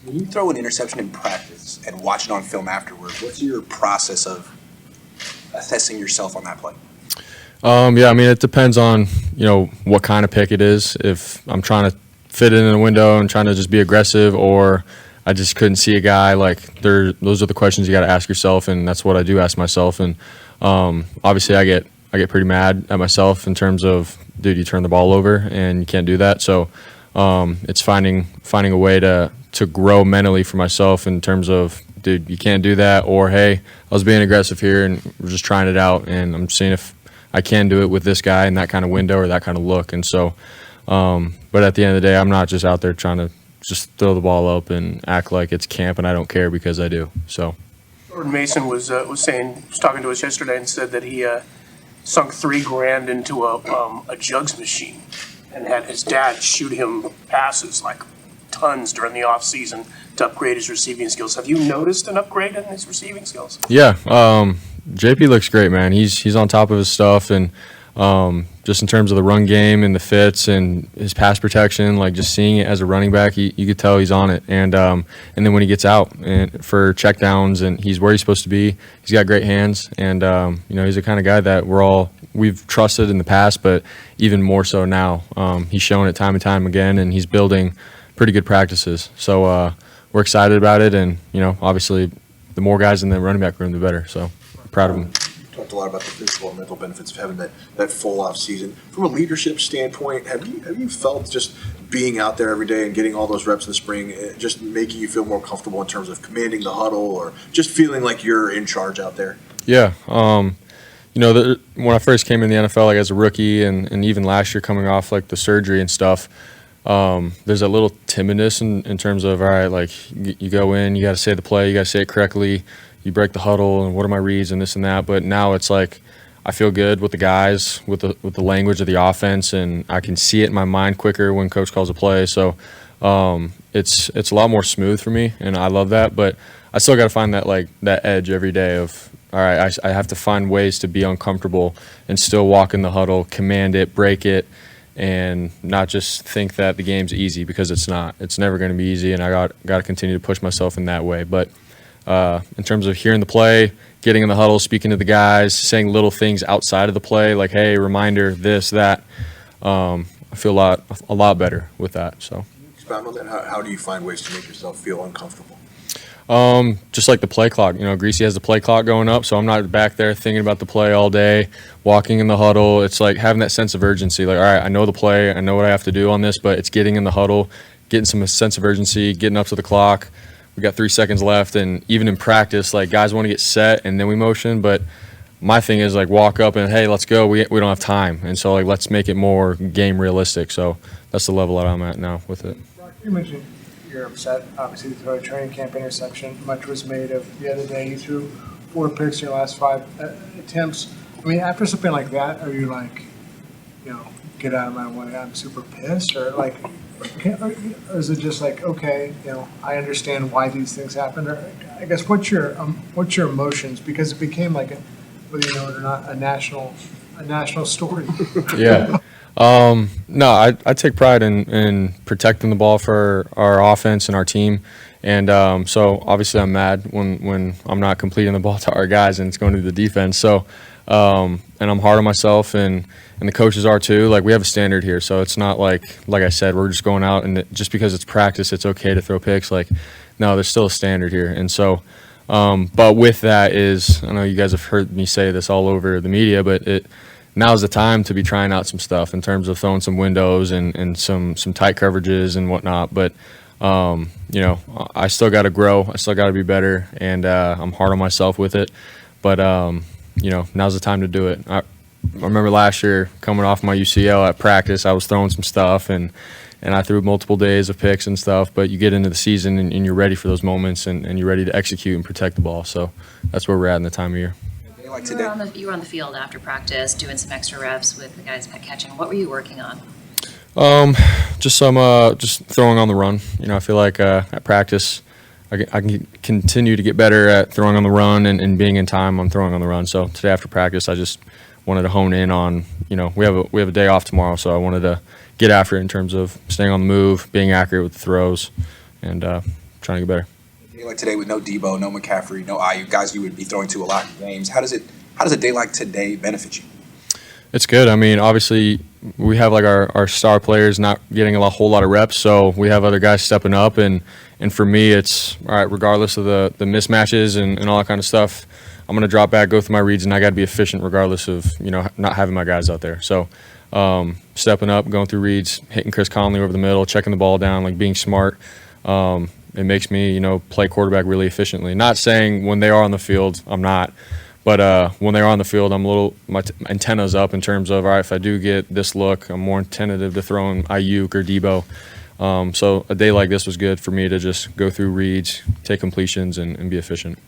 When you throw an interception in practice and watch it on film afterward, what's your process of assessing yourself on that play? Yeah, I mean, it depends on, what kind of pick it is. If I'm trying to fit it in the window and trying to just be aggressive, or I just couldn't see a guy, those are the questions you got to ask yourself, and that's what I do ask myself. And obviously I get pretty mad at myself in terms of, dude, you turn the ball over and you can't do that. So it's finding a way to grow mentally for myself in terms of, dude, you can't do that, or hey, I was being aggressive here and we're just trying it out, and I'm seeing if I can do it with this guy in that kind of window or that kind of look. And so, but at the end of the day, I'm not just out there trying to just throw the ball up and act like it's camp and I don't care, because I do. So Jordan Mason was talking to us yesterday and said that he sunk $3,000 into a jugs machine and had his dad shoot him passes like tons during the off season to upgrade his receiving skills. Have you noticed an upgrade in his receiving skills? Yeah, JP looks great, man. He's on top of his stuff, and just in terms of the run game and the fits and his pass protection, like just seeing it as a running back, you could tell he's on it. And then when he gets out and for checkdowns and he's where he's supposed to be, he's got great hands. And he's the kind of guy that we've trusted in the past, but even more so now. He's shown it time and time again, and he's building pretty good practices. So we're excited about it, and obviously the more guys in the running back room, the better. So proud of him. You talked a lot about the physical and mental benefits of having that full off season. From a leadership standpoint, have you felt just being out there every day and getting all those reps in the spring, just making you feel more comfortable in terms of commanding the huddle, or just feeling like you're in charge out there? Yeah. When I first came in the NFL, as a rookie, and even last year coming off the surgery and stuff, there's a little timidness in terms of, all right, you go in, you got to say the play, you got to say it correctly, you break the huddle, and what are my reads and this and that. But now it's I feel good with the guys, with the language of the offense, and I can see it in my mind quicker when coach calls a play. So it's a lot more smooth for me, and I love that. But I still got to find that edge every day of, all right, I have to find ways to be uncomfortable and still walk in the huddle, command it, break it, and not just think that the game's easy, because it's not. It's never going to be easy, and I got to continue to push myself in that way. But in terms of hearing the play, getting in the huddle, speaking to the guys, saying little things outside of the play, like, hey, reminder, this, that, I feel a lot better with that. So, Expound on that. How do you find ways to make yourself feel uncomfortable? Just like the play clock. Greasy has the play clock going up, so I'm not back there thinking about the play all day, walking in the huddle. It's like having that sense of urgency. All right, I know the play, I know what I have to do on this, but it's getting in the huddle, getting some sense of urgency, getting up to the clock. We got 3 seconds left, and even in practice, guys want to get set and then we motion, but my thing is walk up and, hey, let's go. We don't have time, and so let's make it more game realistic. So that's the level that I'm at now with it. Brock, you mentioned you're upset, obviously, to throw a training camp interception. Much was made of the other day. You threw 4 picks in your last 5 attempts. I mean, after something like that, are you get out of my way, I'm super pissed, or or is it just okay, I understand why these things happen? Or I guess what's your emotions, because it became whether you know it or not, a national story. Yeah. No, I take pride in protecting the ball for our offense and our team, and so obviously I'm mad when I'm not completing the ball to our guys and it's going to the defense. So and I'm hard on myself, and the coaches are too. We have a standard here, so it's not like I said, we're just going out and just because it's practice, it's okay to throw picks. No, there's still a standard here, and so. But with that is, I know you guys have heard me say this all over the media, but now's the time to be trying out some stuff in terms of throwing some windows and some tight coverages and whatnot. But I still got to grow. I still got to be better, and I'm hard on myself with it. But now's the time to do it. I remember last year coming off my UCL at practice, I was throwing some stuff and I threw multiple days of picks and stuff. But you get into the season and you're ready for those moments and you're ready to execute and protect the ball. So that's where we're at in the time of year. You were on the field after practice doing some extra reps with the guys catching. What were you working on? Just throwing on the run. I feel like at practice I can continue to get better at throwing on the run and being in time on throwing on the run. So today after practice, I just wanted to hone in on, we have a day off tomorrow, so I wanted to get after it in terms of staying on the move, being accurate with the throws, and trying to get better. A day like today with no Debo, no McCaffrey, no Ayuk, guys you would be throwing to a lot in games. How does a day like today benefit you? It's good. I mean, obviously, we have like our star players not getting whole lot of reps, so we have other guys stepping up. And for me, it's all right, regardless of the mismatches and all that kind of stuff, I'm going to drop back, go through my reads, and I got to be efficient regardless of, not having my guys out there. So stepping up, going through reads, hitting Chris Conley over the middle, checking the ball down, like being smart. It makes me, play quarterback really efficiently. Not saying when they are on the field, I'm not. But when they're on the field, I'm my antenna's up in terms of, all right, if I do get this look, I'm more tentative to throw in Ayuk or Debo. So a day like this was good for me to just go through reads, take completions, and be efficient.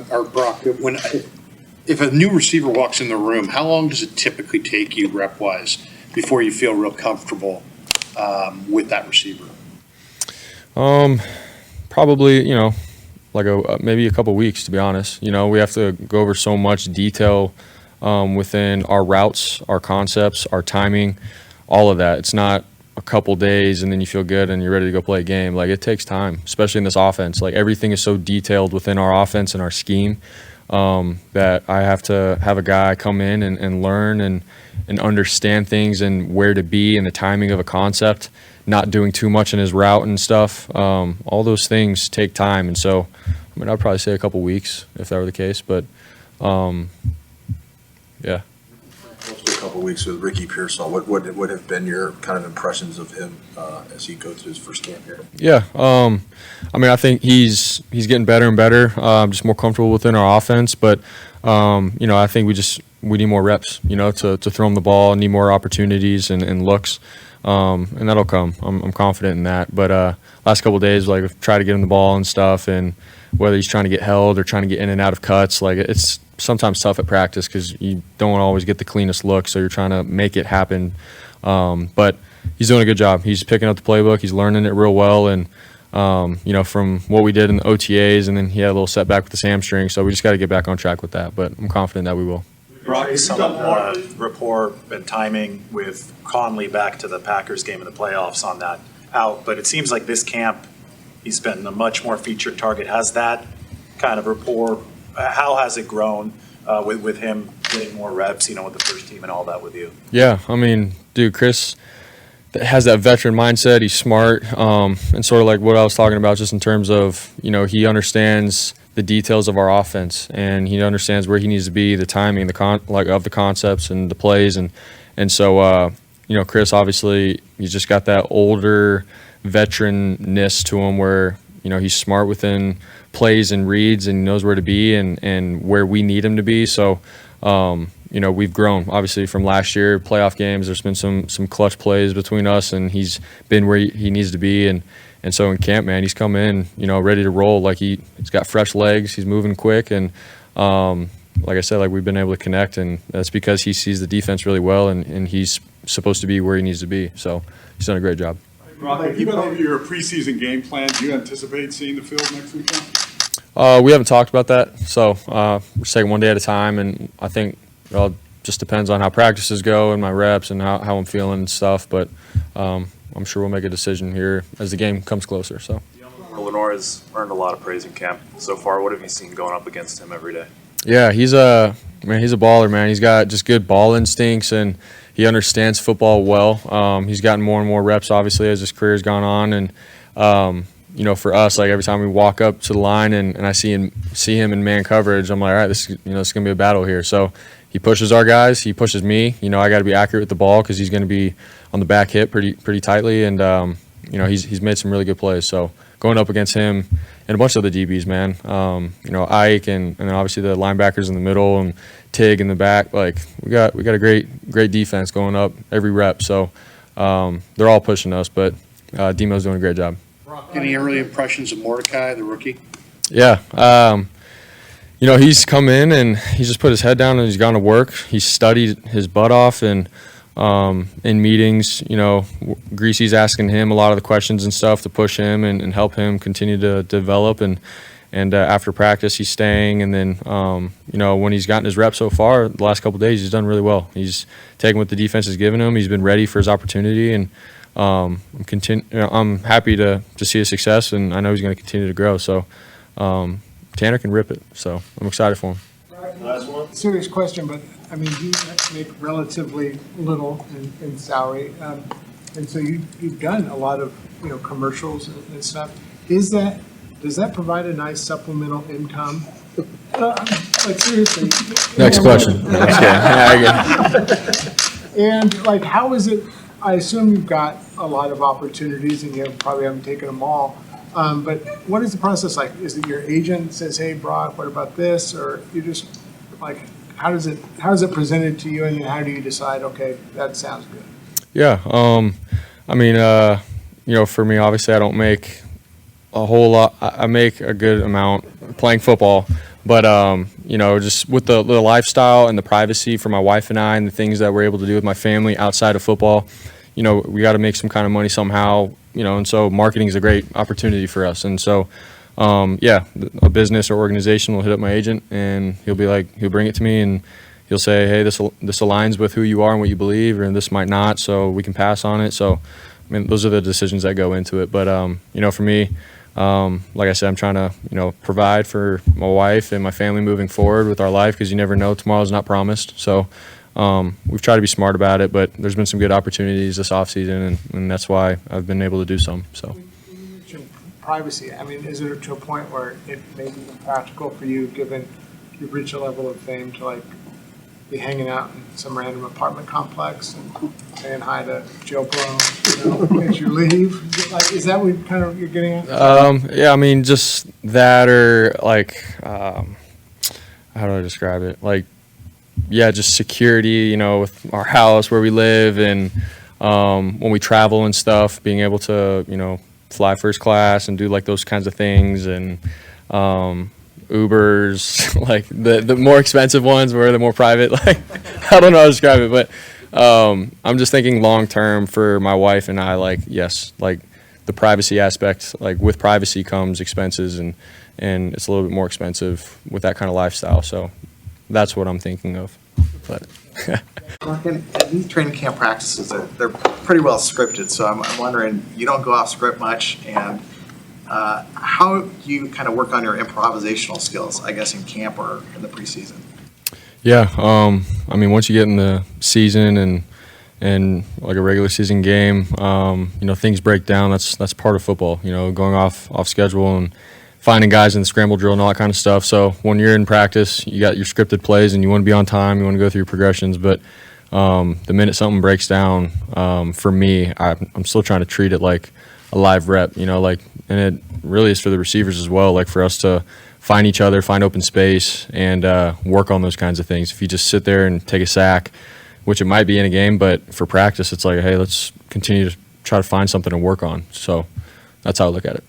Or Brock, if a new receiver walks in the room, how long does it typically take you rep-wise before you feel real comfortable with that receiver? Probably, like maybe a couple weeks, to be honest. We have to go over so much detail within our routes, our concepts, our timing, all of that. It's not a couple days and then you feel good and you're ready to go play a game. Like, it takes time, especially in this offense. Like, everything is so detailed within our offense and our scheme that I have to have a guy come in and learn and understand things and where to be and the timing of a concept, not doing too much in his route and stuff. All those things take time. And so, I'd probably say a couple weeks if that were the case. But, yeah. A couple weeks with Ricky Pearsall. What have been your kind of impressions of him as he goes through his first camp here? Yeah, I think he's getting better and better. Just more comfortable within our offense, but I think we need more reps. To throw him the ball, need more opportunities and looks, and that'll come. I'm confident in that. But last couple of days, like, I've tried to get him the ball and stuff, and whether he's trying to get held or trying to get in and out of cuts, like, it's sometimes tough at practice because you don't always get the cleanest look, so you're trying to make it happen. But he's doing a good job. He's picking up the playbook. He's learning it real well, and from what we did in the OTAs, and then he had a little setback with his hamstring, so we just got to get back on track with that. But I'm confident that we will. Brock, some of the rapport and timing with Conley back to the Packers game in the playoffs on that out, but it seems like this camp he's been a much more featured target. Has that kind of rapport, how has it grown with him getting more reps, with the first team and all that with you? Yeah, dude, Chris has that veteran mindset. He's smart, and sort of like what I was talking about, just in terms of, he understands the details of our offense, and he understands where he needs to be, the timing, of the concepts and the plays, and so Chris, obviously, he's just got that older veteranness to him where he's smart within plays and reads and knows where to be and where we need him to be. So we've grown obviously from last year playoff games. There's been some clutch plays between us, and he's been where he needs to be, and so in camp, man, he's come in ready to roll. Like, he's got fresh legs, he's moving quick, and like I said, like, we've been able to connect, and that's because he sees the defense really well, and he's supposed to be where he needs to be. So he's done a great job. Brock, even over your preseason game plan, do you anticipate seeing the field next weekend? We haven't talked about that, so we're just taking one day at a time, and I think it all just depends on how practices go and my reps and how I'm feeling and stuff. But I'm sure we'll make a decision here as the game comes closer. So Lenore has earned a lot of praise in camp so far. What have you seen going up against him every day? Yeah, he's a baller, man. He's got just good ball instincts, and he understands football well. He's gotten more and more reps, obviously, as his career's gone on. And, for us, like, every time we walk up to the line and I see him in man coverage, I'm like, all right, this is going to be a battle here. So he pushes our guys. He pushes me. I got to be accurate with the ball because he's going to be on the back hip pretty tightly. And, he's made some really good plays. So going up against him and a bunch of the DBs, man, Ike and then obviously the linebackers in the middle and Tig in the back, like, we got a great defense going up every rep. So they're all pushing us, but Demo's doing a great job. Any early impressions of Mordecai, the rookie? Yeah. He's come in and he's just put his head down and he's gone to work. He's studied his butt off, and in meetings, Greasy's asking him a lot of the questions and stuff to push him and help him continue to develop. And after practice, he's staying. And then, when he's gotten his reps so far, the last couple of days, he's done really well. He's taken what the defense has given him. He's been ready for his opportunity, and I'm happy to see his success, and I know he's going to continue to grow. So Tanner can rip it. So I'm excited for him. Serious question, but I mean, you make relatively little in salary, and so you've done a lot of commercials and stuff. Does that provide a nice supplemental income? Like seriously. Next question. No, I'm just kidding. I get it. And like, how is it? I assume you've got a lot of opportunities, and you probably haven't taken them all. But what is the process like? Is it your agent says, "Hey, Brock, what about this?" Or you just like, how is it presented to you, and how do you decide? Okay, that sounds good. Yeah. I mean, for me, obviously, I don't make a whole lot. I make a good amount playing football, but just with the lifestyle and the privacy for my wife and I, and the things that we're able to do with my family outside of football, we got to make some kind of money somehow, and so marketing is a great opportunity for us. And so, a business or organization will hit up my agent, and he'll bring it to me, and he'll say, hey, this aligns with who you are and what you believe, and this might not, so we can pass on it. So, I mean, those are the decisions that go into it. But, for me, like I said, I'm trying to, provide for my wife and my family moving forward with our life, because you never know, tomorrow's not promised. So we've tried to be smart about it, but there's been some good opportunities this offseason, and that's why I've been able to do some. So. Privacy. I mean, is it to a point where it may be impractical for you, given you've reached a level of fame, to like be hanging out in some random apartment complex and saying hi to Joe Blow, as you leave? Like, is that what kind of you're getting at? Yeah, I mean, just that, or like, how do I describe it? Like, yeah, just security, with our house where we live, and when we travel and stuff, being able to, fly first class and do like those kinds of things, and Ubers, like the more expensive ones where they're more private. Like, I don't know how to describe it, but I'm just thinking long term for my wife and I. Like, yes, like the privacy aspect. Like, with privacy comes expenses, and it's a little bit more expensive with that kind of lifestyle. So that's what I'm thinking of. But. And these training camp practices, they're pretty well scripted, so I'm wondering, you don't go off script much, and how do you kind of work on your improvisational skills, I guess, in camp or in the preseason? Yeah, I mean, once you get in the season and like a regular season game, things break down. That's part of football, going off schedule and finding guys in the scramble drill and all that kind of stuff. So when you're in practice, you got your scripted plays, and you want to be on time, you want to go through your progressions, but the minute something breaks down, for me, I'm still trying to treat it like a live rep, and it really is for the receivers as well, like for us to find each other, find open space, and work on those kinds of things. If you just sit there and take a sack, which it might be in a game, but for practice, it's like, hey, let's continue to try to find something to work on. So that's how I look at it.